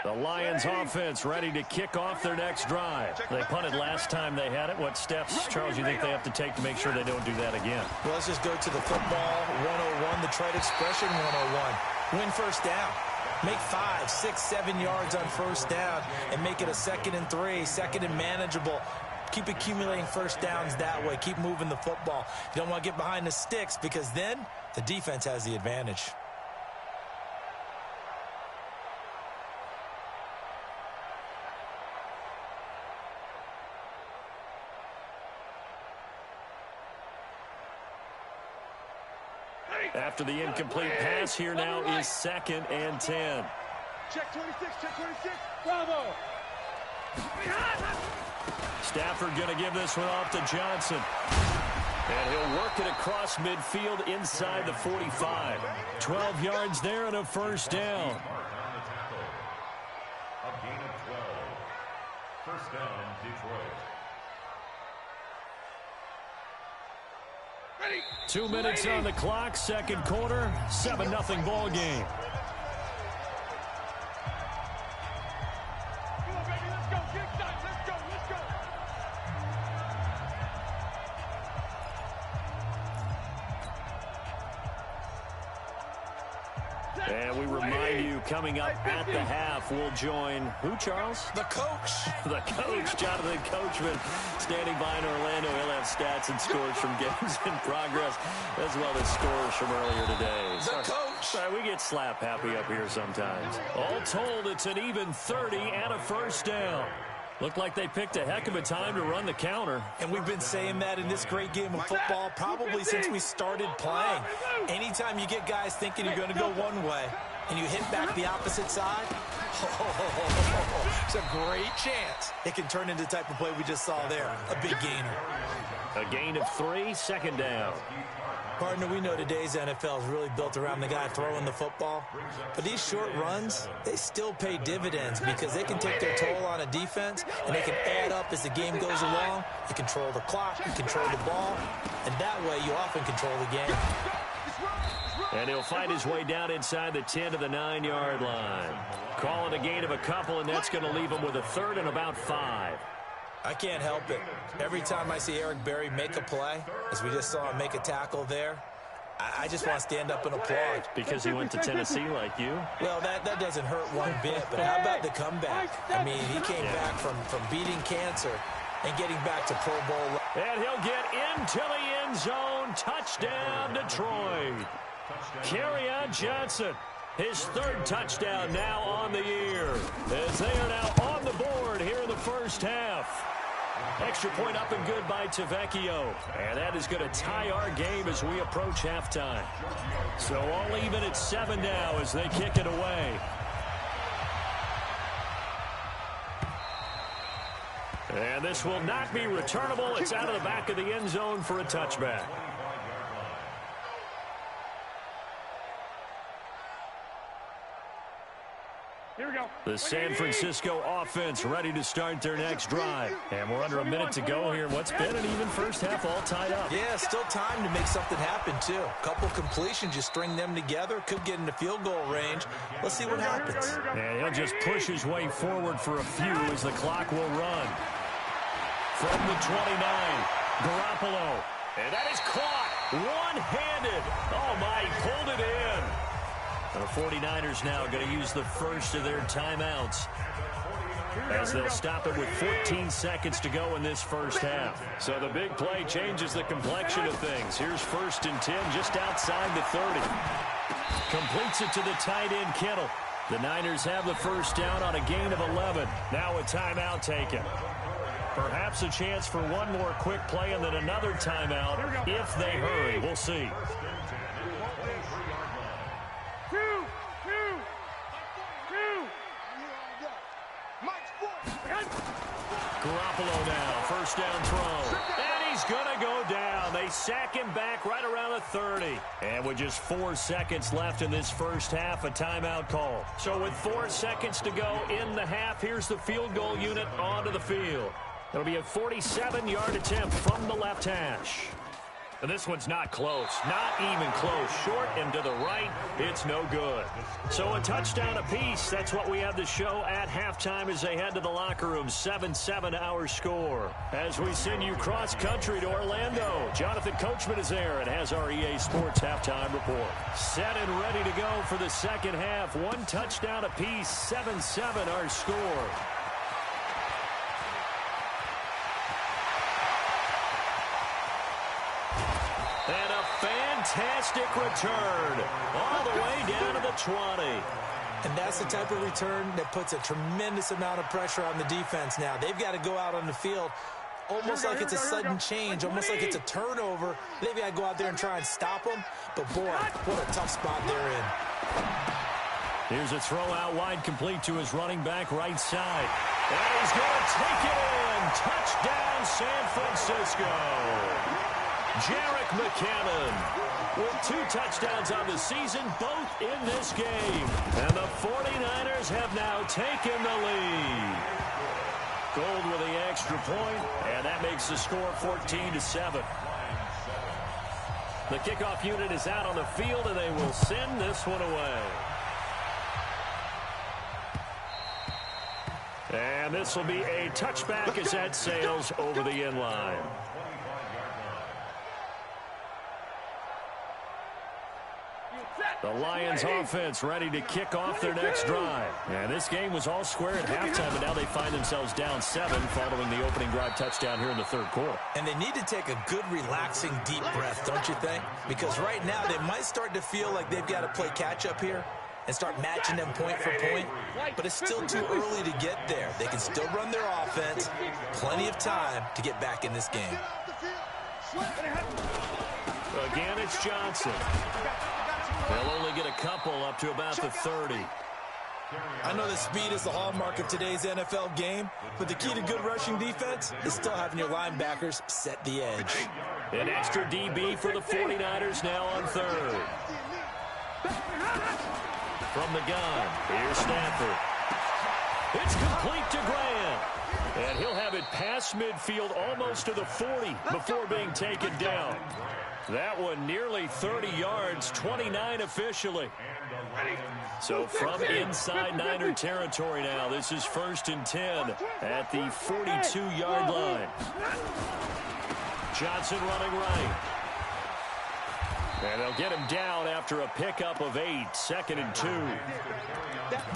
The Lions offense ready to kick off their next drive. They punted last time they had it. What steps, Charles, you think they have to take to make sure they don't do that again? Well, let's just go to the football 101, the trade expression 101. Win first down. Make 5, 6, 7 yards on first down and make it a 2nd and 3, 2nd and manageable. Keep accumulating first downs that way. Keep moving the football. You don't want to get behind the sticks because then the defense has the advantage. After the incomplete pass, here now is 2nd and 10. Check 26, check 26. Bravo. Stafford going to give this one off to Johnson. And he'll work it across midfield inside the 45. 12 yards there and a first down. A gain of 12. First down, Detroit. 2 minutes on the clock, second quarter, 7-0 ball game. Come on, baby, let's go. Get excited. Let's go, let's go. And we remind you, coming up at the half, we'll join who, Charles? The coach. The coach, Jonathan Coachman, standing by in Orlando. He'll have stats and scores from games in progress, as well as scores from earlier today. The coach. Sorry, we get slap happy up here sometimes. All told, it's an even 30 and a first down. Looked like they picked a heck of a time to run the counter. And we've been saying that in this great game of football probably since we started playing. Anytime you get guys thinking you're going to go one way and you hit back the opposite side, it's a great chance it can turn into the type of play we just saw there, a big gainer. A gain of 3, second down. Partner, we know today's NFL is really built around the guy throwing the football. But these short runs, they still pay dividends because they can take their toll on a defense and they can add up as the game goes along. You control the clock, you control the ball, and that way you often control the game. And he'll fight his way down inside the 10 to the 9-yard line. Call it a gain of a couple, and that's going to leave him with a 3rd and about 5. I can't help it. Every time I see Eric Berry make a play, as we just saw him make a tackle there, I just want to stand up and applaud. Because he went to Tennessee like you? Well, that doesn't hurt one bit, but how about the comeback? I mean, he came back from beating cancer and getting back to Pro Bowl. And he'll get into the end zone. Touchdown, Detroit. Kerryon Johnson, his 3rd touchdown now on the year, as they are now on the board here in the first half. Extra point up and good by Tavecchio. And that is going to tie our game as we approach halftime. So all even at 7 now as they kick it away. And this will not be returnable. It's out of the back of the end zone for a touchback. Here we go. The San Francisco offense ready to start their next drive. And we're under a minute to go here. What's been an even first half all tied up. Yeah, still time to make something happen, too. A couple completions, you string them together, could get into field goal range. Let's see what happens. And he'll just push his way forward for a few as the clock will run. From the 29, Garoppolo. And that is caught one-handed. Oh, my, he pulled it in. The 49ers now going to use the first of their timeouts as they'll stop it with 14 seconds to go in this first half. So the big play changes the complexion of things. Here's 1st and 10 just outside the 30. Completes it to the tight end, Kittle. The Niners have the first down on a gain of 11. Now a timeout taken. Perhaps a chance for one more quick play and then another timeout if they hurry. We'll see. Garoppolo now, first down throw. And he's going to go down. They sack him back right around the 30. And with just 4 seconds left in this first half, a timeout call. So with 4 seconds to go in the half, here's the field goal unit onto the field. It'll be a 47-yard attempt from the left hash. And this one's not close. Not even close. Short and to the right. It's no good. So a touchdown apiece. That's what we have to show at halftime as they head to the locker room. 7-7 our score. As we send you cross-country to Orlando, Jonathan Coachman is there and has our EA Sports halftime report. Set and ready to go for the second half. One touchdown apiece. 7-7 our score. And a fantastic return all the way down to the 20. And that's the type of return that puts a tremendous amount of pressure on the defense now. They've got to go out on the field almost like it's a sudden change, almost like it's a turnover. They've got to go out there and try and stop them. But, boy, what a tough spot they're in. Here's a throw out wide, complete to his running back right side. And he's going to take it in. Touchdown, San Francisco. Jarek McCannon with 2 touchdowns on the season, both in this game. And the 49ers have now taken the lead. Gold with the extra point, and that makes the score 14-7. The kickoff unit is out on the field, and they will send this one away. And this will be a touchback as that sails over the end line. The Lions offense ready to kick off their next drive. And this game was all square at halftime, and now they find themselves down 7 following the opening drive touchdown here in the third quarter. And they need to take a good, relaxing, deep breath, don't you think? Because right now they might start to feel like they've got to play catch-up here and start matching them point for point. But it's still too early to get there. They can still run their offense. Plenty of time to get back in this game. Again, it's Johnson. They'll only get a couple up to about the 30. I know that speed is the hallmark of today's NFL game, but the key to good rushing defense is still having your linebackers set the edge. An extra DB for the 49ers now on third. From the gun, here's Stafford. It's complete to Grant. And he'll have it past midfield almost to the 40 before being taken down. That one nearly 30 yards, 29 officially. So from inside Niner territory now, this is 1st and 10 at the 42-yard line. Johnson running right. And they'll get him down after a pickup of 8, 2nd and 2.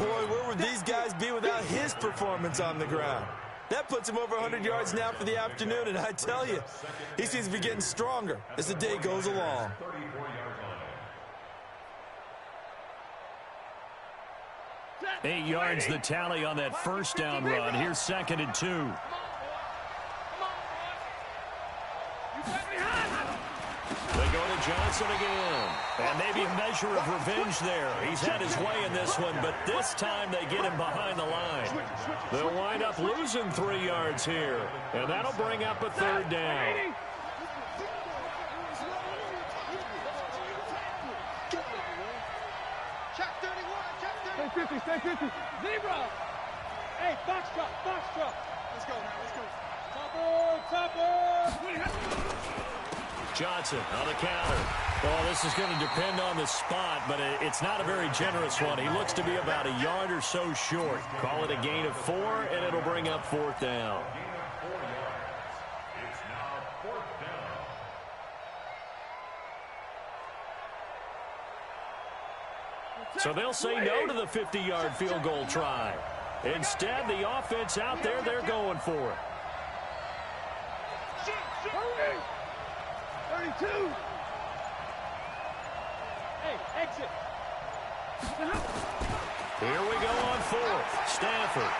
Boy, where would these guys be without his performance on the ground? That puts him over 100 yards now for the afternoon, and I tell you, he seems to be getting stronger as the day goes along. Eight yards the tally on that first down run. Here's 2nd and 2. They go to Johnson again. And maybe a measure of revenge there. He's had his way in this one, but this time they get him behind the line. They'll wind up losing 3 yards here. And that'll bring up a 3rd down. Stay 50, stay 50. Zebra. Hey, box drop, box drop. Let's go now, let's go. Topper. Johnson on the counter. Well, this is going to depend on the spot, but it's not a very generous one. He looks to be about a yard or so short. Call it a gain of 4, and it'll bring up 4th down. It's now 4th down. So they'll say no to the 50-yard field goal try. Instead, the offense out there, they're going for it. 32. Hey, exit. Here we go on 4th. Stafford.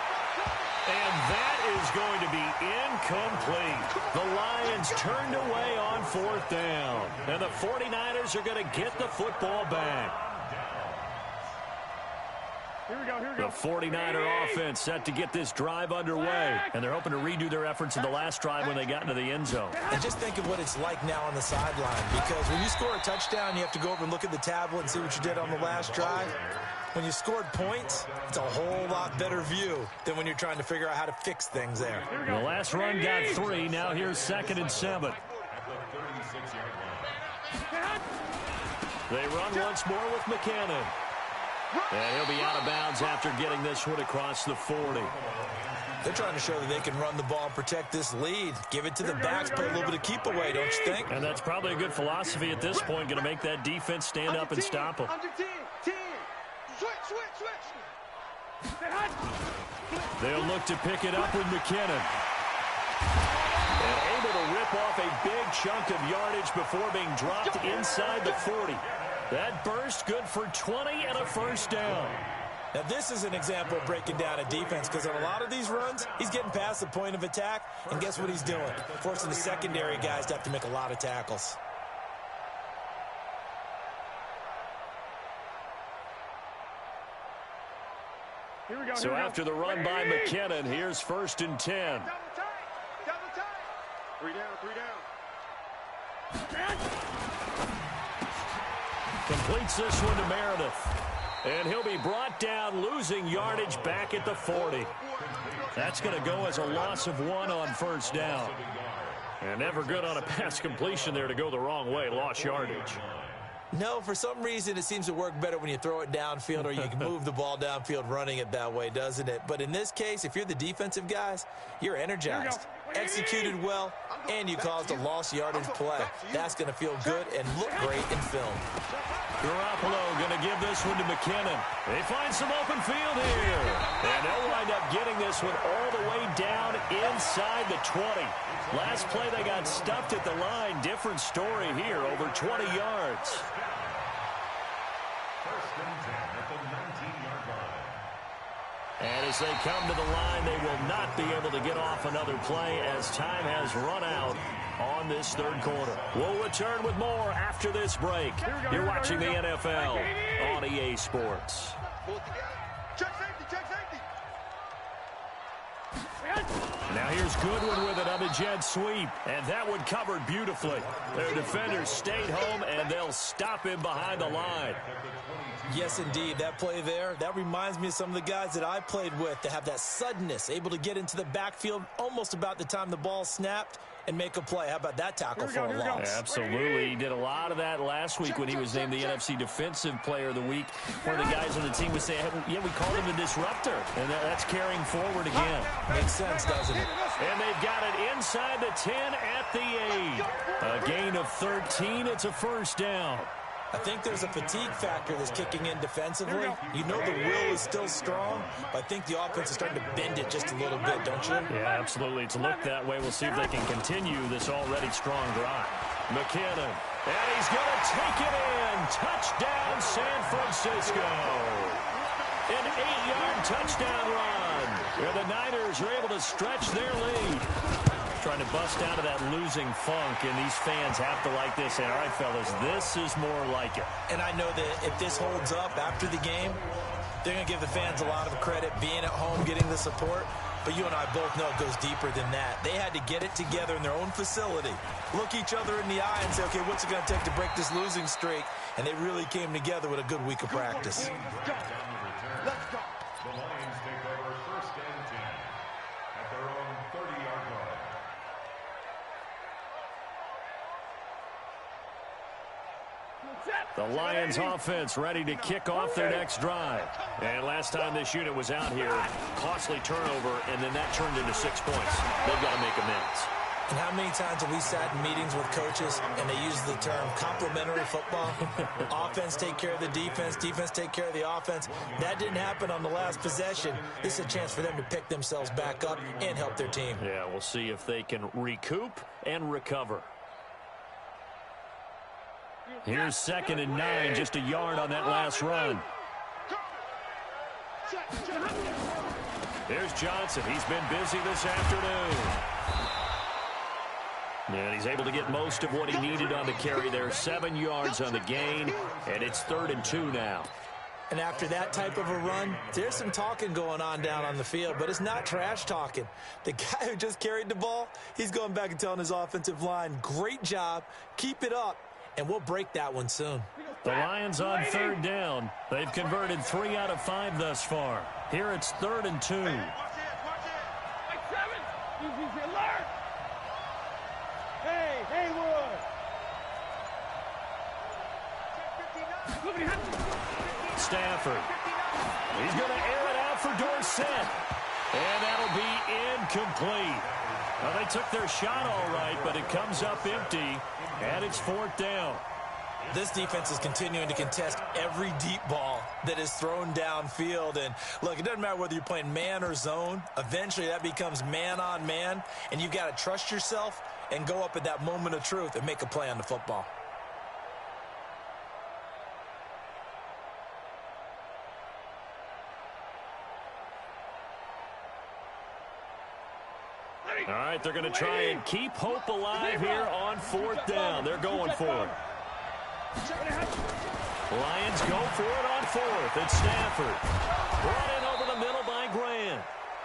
And that is going to be incomplete. The Lions turned away on 4th down. And the 49ers are going to get the football back. Here we go, here we The go. 49er offense set to get this drive underway. And they're hoping to redo their efforts in the last drive when they got into the end zone. And just think of what it's like now on the sideline, because when you score a touchdown, you have to go over and look at the tablet and see what you did on the last drive. When you scored points, it's a whole lot better view than when you're trying to figure out how to fix things there. The last run got 3. Now here's 2nd and 7. 36-yard line. They run once more with McKinnon. And he'll be out of bounds after getting this one across the 40. They're trying to show that they can run the ball and protect this lead. Give it to the backs, play a little bit of keep away, don't you think? And that's probably a good philosophy at this point, going to make that defense stand up and stop them. They'll look to pick it up with McKinnon. And able to rip off a big chunk of yardage before being dropped inside the 40. That burst good for 20 and a first down. Now, this is an example of breaking down a defense because on a lot of these runs, he's getting past the point of attack, and guess what he's doing? Forcing the secondary guys to have to make a lot of tackles. Here we go. So after the run by McKinnon, here's 1st and 10. Double tight. 3 down. Completes this one to Meredith. And he'll be brought down, losing yardage back at the 40. That's going to go as a loss of 1 on 1st down. And never good on a pass completion there to go the wrong way. Lost yardage. No, for some reason, it seems to work better when you throw it downfield or you can move the ball downfield running it that way, doesn't it? But in this case, if you're the defensive guys, you're energized, executed well, and you caused a lost yardage play. That's going to feel good and look great in film. Garoppolo going to give this one to McKinnon. They find some open field here. And they'll wind up getting this one all the way down inside the 20. Last play, they got stuffed at the line. Different story here, over 20 yards. 1st and 10 at the 19-yard line. And as they come to the line, they will not be able to get off another play as time has run out on this 3rd quarter. We'll return with more after this break. You're watching the NFL on EA Sports. Check safety. Now here's Goodwin with it on the jet sweep. And that one covered beautifully. Their defenders stayed home, and they'll stop him behind the line. Yes, indeed. That play there, that reminds me of some of the guys that I played with that have that suddenness, able to get into the backfield almost about the time the ball snapped and make a play. How about that tackle for a loss? Absolutely. He did a lot of that last week when he was named the NFC Defensive Player of the Week. One of the guys on the team was saying, yeah, we called him the disruptor. And that's carrying forward again. Makes sense, doesn't it? And they've got it inside the 10 at the 8. A gain of 13. It's a first down. I think there's a fatigue factor that's kicking in defensively. You know the will is still strong, but I think the offense is starting to bend it just a little bit, don't you? Yeah, absolutely. It's looked that way. We'll see if they can continue this already strong drive. McKinnon, and he's going to take it in. Touchdown, San Francisco. An 8-yard touchdown run. And the Niners are able to stretch their lead. Trying to bust out of that losing funk, and these fans have to like this. And all right, fellas, this is more like it. And I know that if this holds up after the game, they're going to give the fans a lot of credit being at home, getting the support. But you and I both know it goes deeper than that. They had to get it together in their own facility, look each other in the eye and say, okay, what's it going to take to break this losing streak? And they really came together with a good week of practice. Let's go. The Lions take over 1st and 10 at their own 30-yard line. The Lions offense ready to kick off their next drive. And last time this unit was out here, costly turnover, and then that turned into 6 points. They've got to make amends. And how many times have we sat in meetings with coaches and they use the term complementary football? Offense take care of the defense, defense take care of the offense. That didn't happen on the last possession. This is a chance for them to pick themselves back up and help their team. Yeah, we'll see if they can recoup and recover. Here's 2nd and 9, just a yard on that last run. Here's Johnson. He's been busy this afternoon. And he's able to get most of what he needed on the carry there. 7 yards on the gain, and it's 3rd and 2 now. And after that type of a run, there's some talking going on down on the field, but it's not trash talking. The guy who just carried the ball, he's going back and telling his offensive line, great job, keep it up, and we'll break that one soon. The Lions on 3rd down. They've converted 3 out of 5 thus far. Here it's 3rd and 2. Watch it. Like 7. Easy, alert. Hey, Haywood. Stafford. He's going to air it out for Dorsett. And that'll be incomplete. Well, they took their shot all right, but it comes up empty, and it's 4th down. This defense is continuing to contest every deep ball that is thrown downfield. And, look, it doesn't matter whether you're playing man or zone. Eventually, that becomes man on man, and you've got to trust yourself and go up at that moment of truth and make a play on the football. All right, they're going to try and keep hope alive here on 4th down. They're going for it. Lions go for it on 4th. It's Stafford. Brought in over the middle by Grant.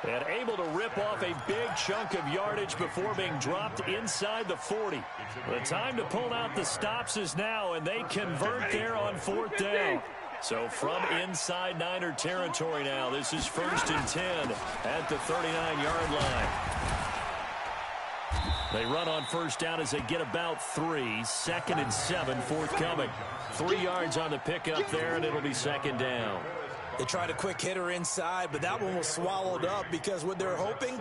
And able to rip off a big chunk of yardage before being dropped inside the 40. The time to pull out the stops is now, and they convert there on 4th down. So from inside Niner territory now, this is 1st and 10 at the 39-yard line. They run on 1st down as they get about 3. 2nd and 7 forthcoming. 3 yards on the pickup there, and it'll be 2nd down. They tried a quick hitter inside, but that one was swallowed up because what they're hoping,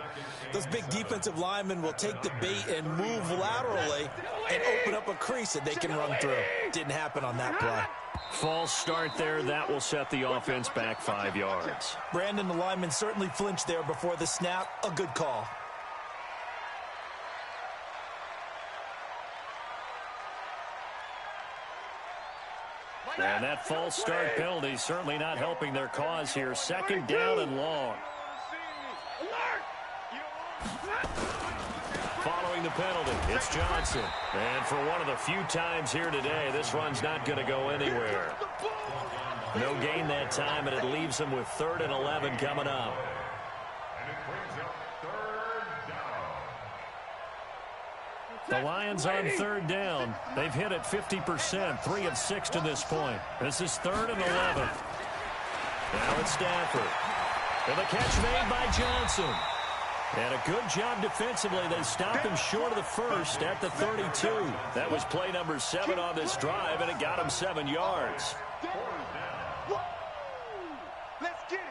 those big defensive linemen will take the bait and move laterally and open up a crease that they can run through. Didn't happen on that play. False start there. That will set the offense back 5 yards. Brandon, the lineman certainly flinched there before the snap. A good call. And that false start penalty certainly not helping their cause here. 2nd down and long. Following the penalty, it's Johnson. And for one of the few times here today, this run's not going to go anywhere. No gain that time, and it leaves them with 3rd and 11 coming up. The Lions on 3rd down. They've hit it 50%, 3 of 6 to this point. This is 3rd and 11. Now it's Stafford. And the catch made by Johnson. And a good job defensively. They stopped him short of the 1st at the 32. That was play number 7 on this drive, and it got him 7 yards. Let's get it.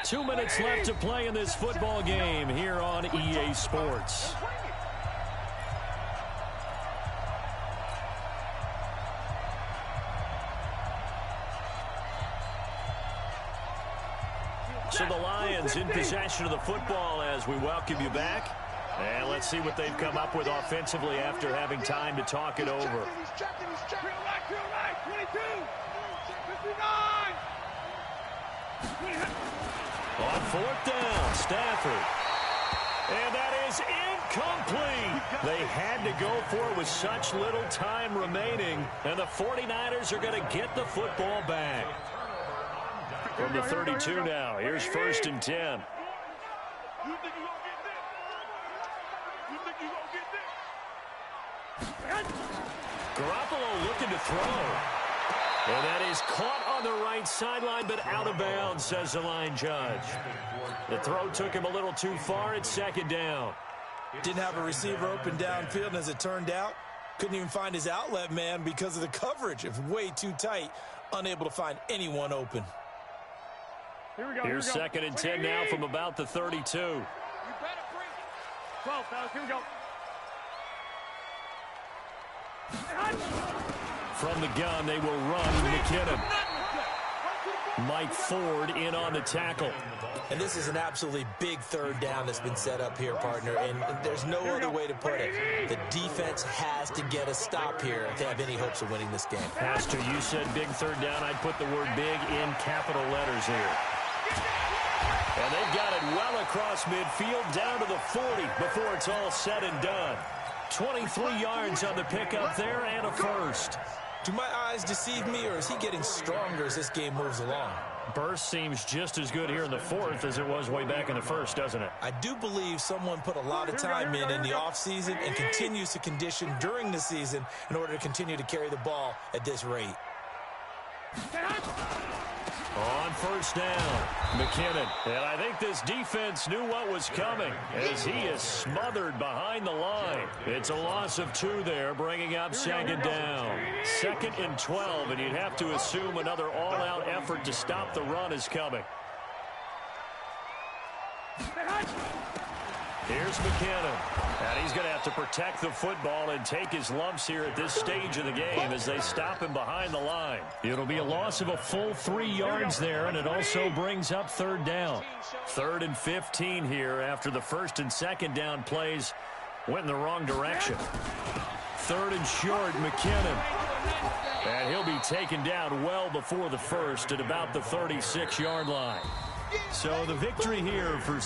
2 minutes left to play in this football game here on EA Sports. So the Lions in possession of the football as we welcome you back. And let's see what they've come up with offensively after having time to talk it over. He's checking. Drill right, 22, 59. On 4th down, Stafford. And that is incomplete. They had to go for it with such little time remaining. And the 49ers are going to get the football back. From the 32 now, here's 1st and 10. You think you're going to get this? You think you're going to get this? Garoppolo looking to throw. And that is caught on the right sideline, but out of bounds, says the line judge. The throw took him a little too far. It's 2nd down. Didn't have a receiver open downfield, and as it turned out, couldn't even find his outlet man because of the coverage. It was way too tight, unable to find anyone open. Here we go. Here's 2nd and 10 now from about the 32. You better bring it. 12, fellas. Here we go. From the gun, they will run McKinnon. Mike Ford in on the tackle. And this is an absolutely big 3rd down that's been set up here, partner, and there's no other way to put it. The defense has to get a stop here if they have any hopes of winning this game. Pastor, you said big 3rd down. I'd put the word big in capital letters here. And they've got it well across midfield down to the 40 before it's all said and done. 23 yards on the pickup there and a 1st. Do my eyes deceive me, or is he getting stronger as this game moves along? Burst seems just as good here in the 4th as it was way back in the 1st, doesn't it? I do believe someone put a lot of time in the offseason and continues to condition during the season in order to continue to carry the ball at this rate. On first down, McKinnon. And I think this defense knew what was coming as he is smothered behind the line. It's a loss of 2 there, bringing up second down. 2nd and 12, and you'd have to assume another all-out effort to stop the run is coming. Here's McKinnon. And he's going to have to protect the football and take his lumps here at this stage of the game as they stop him behind the line. It'll be a loss of a full 3 yards there, and it also brings up 3rd down. 3rd and 15 here after the 1st and 2nd down plays went in the wrong direction. 3rd and short, McKinnon. And he'll be taken down well before the 1st at about the 36-yard line. So the victory here for